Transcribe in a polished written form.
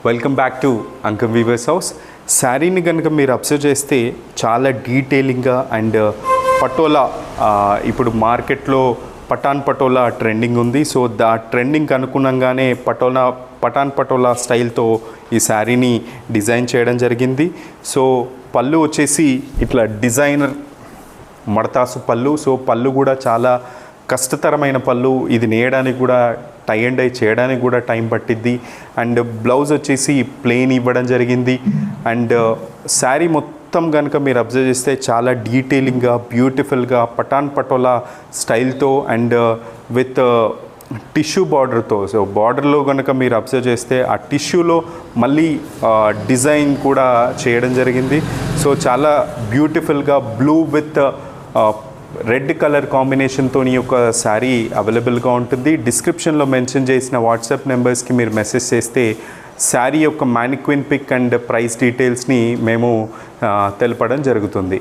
Welcome back to Ankam weavers house. శారీని కనుక మీరు అబ్జర్వ్ చేస్తే చాలా డీటెయిలింగ్గా అండ్ పటోలా ఇప్పుడు మార్కెట్లో పఠాన్ పటోలా ట్రెండింగ్ ఉంది. సో దా ట్రెండింగ్కి అనుగుణంగానే పఠాన్ పటోలా స్టైల్తో ఈ శారీని డిజైన్ చేయడం జరిగింది. సో పళ్ళు వచ్చేసి ఇట్లా డిజైనర్ మడతాసు పళ్ళు. సో పళ్ళు కూడా చాలా కష్టతరమైన పళ్ళు. ఇది నేయడానికి కూడా టై అండ్ డై చేయడానికి కూడా టైం పట్టిద్ది. అండ్ బ్లౌజ్ వచ్చేసి ప్లెయిన్ ఇవ్వడం జరిగింది. అండ్ శారీ మొత్తం కనుక మీరు అబ్జర్వ్ చేస్తే చాలా డీటెయిలింగ్గా బ్యూటిఫుల్గా పఠాన్ పటోలా స్టైల్తో అండ్ విత్ టిష్యూ బార్డర్తో. సో బార్డర్లో కనుక మీరు అబ్జర్వ్ చేస్తే ఆ టిష్యూలో మళ్ళీ డిజైన్ కూడా చేయడం జరిగింది. సో చాలా బ్యూటిఫుల్గా బ్లూ విత్ రెడ్ కలర్ కాంబినేషన్తో ఈ యొక్క శారీ అవైలబుల్గా ఉంటుంది. డిస్క్రిప్షన్లో మెన్షన్ చేసిన వాట్సాప్ నెంబర్స్కి మీరు మెసేజ్ చేస్తే శారీ యొక్క మ్యానిక్విన్ పిక్ అండ్ ప్రైస్ డీటెయిల్స్ని మేము తెలపడం జరుగుతుంది.